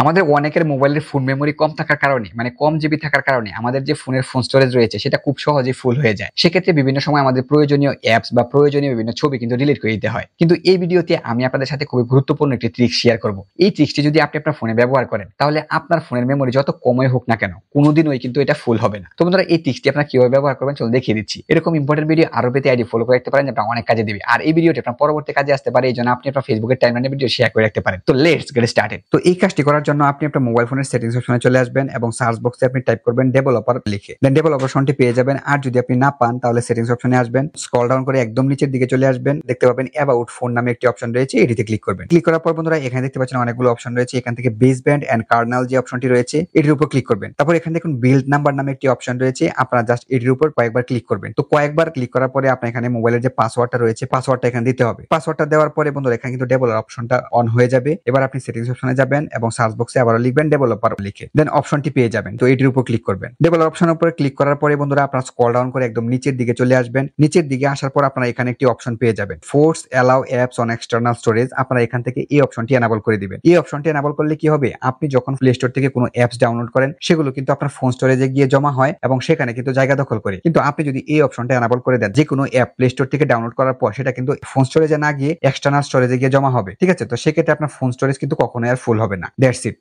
আমাদের অনেকের মোবাইলের ফোন মেমোরি কম থাকার কারণে মানে কম জিবি থাকার কারণে আমাদের যে ফোনের ফোন স্টোরেজ রয়েছে সেটা খুব সহজেই ফুল হয়ে যায়। সেক্ষেত্রে বিভিন্ন সময় আমাদের প্রয়োজনীয় অ্যাপস বা প্রয়োজনীয় বিভিন্ন ছবি কিন্তু ডিলিট করে দিতে হয়। কিন্তু এই ভিডিওতে আমি আপনাদের সাথে খুবই গুরুত্বপূর্ণ একটি ট্রিক শেয়ার করব। এই ট্রিকটি যদি আপনি আপনার ফোনে ব্যবহার করেন তাহলে আপনার ফোনের মেমোরি যত কমই হোক না কেন কোনোদিনই কিন্তু এটা ফুল হবে না। তো বন্ধুরা এই ট্রিকটি আপনারা কিভাবে ব্যবহার করবেন চলুন দেখিয়ে দিচ্ছি। এরকম ইম্পর্টেন্ট ভিডিও আরো পেতে আইডি ফলো করে রাখতে পারেন, যেটা অনেক কাজে দিবে। আর এই ভিডিওটি আপনার পরবর্তী কাজে আসতে পারে, এই জন্য আপনি আপনার ফেসবুকের টাইমলাইনে ভিডিও শেয়ার করে রাখতে পারেন। তো লেটস গেট স্টার্টেড। তো এই কাজটি করার জন্য আপনি আপনার মোবাইল ফোনের সেটিংস অপশনে চলে আসবেন এবং সার্চ বক্সে আপনি টাইপ করবেন ডেভেলপার লিখে, দেন ডেভেলপার অপশনটি পেয়ে যাবেন। আর যদি আপনি না পান তাহলে সেটিংস অপশনে আসবেন, স্ক্রল ডাউন করে একদম নিচের দিকে চলে আসবেন, দেখতে পাবেন অ্যাবাউট ফোন নামে একটি অপশন রয়েছে, এটিতে ক্লিক করবেন। ক্লিক করার পর বন্ধুরা এখানে দেখতে পাচ্ছেন অনেকগুলো অপশন রয়েছে। এখান থেকে বেস ব্যান্ড এন্ড কার্নাল যে অপশনটি রয়েছে এটির উপর ক্লিক করবেন। তারপর এখানে দেখুন বিল্ড নাম্বার নামে একটি অপশন রয়েছে, আপনারা জাস্ট এটির উপর কয়েকবার ক্লিক করবেন। তো কয়েকবার ক্লিক করার পরে আপনার এখানে মোবাইলের যে পাসওয়ার্ডটা রয়েছে পাসওয়ার্ডটা এখানে দিতে হবে। পাসওয়ার্ডটা দেওয়ার পরে বন্ধুরা এখানে কিন্তু ডেভেলপার অপশনটা অন হয়ে যাবে। এবার আপনি সেটিংস অপশনে যাবেন এবং সার্চ বক্সে আবারও লিখবেন ডেভেলপার লিখে, দেন অপশনটি পেয়ে যাবেন। তো এটির উপর ক্লিক করবেন। ডেভেলপার অপশনের উপরে ক্লিক করার পরে বন্ধুরা আপনারা স্ক্রল ডাউন করে একদম নিচের দিকে চলে আসবেন। নিচের দিকে আসার পর আপনারা এখানে একটি অপশন পেয়ে যাবেন, force allow apps on external storage. আপনারা এখান থেকে এই অপশনটি এনাবল করে দিবেন। এই অপশনটি এনাবল করলে কি হবে, আপনি যখন প্লে স্টোর থেকে কোনো অ্যাপস ডাউনলোড করেন সেগুলো কিন্তু আপনার ফোন স্টোরেজে গিয়ে জমা হয় এবং সেখানে কিন্তু জায়গা দখল করে। কিন্তু আপনি যদি এই অপশনটা এনাবল করে দেন, যে কোনো অ্যাপ প্লে স্টোর থেকে ডাউনলোড করার পর সেটা কিন্তু ফোন স্টোরেজে না গিয়ে এক্সটার্নাল স্টোরেজে গিয়ে জমা হবে। ঠিক আছে, তো সেক্ষেত্রে আপনার ফোন স্টোরেজ কিন্তু কখনোই আর ফুল হবে না। That's it.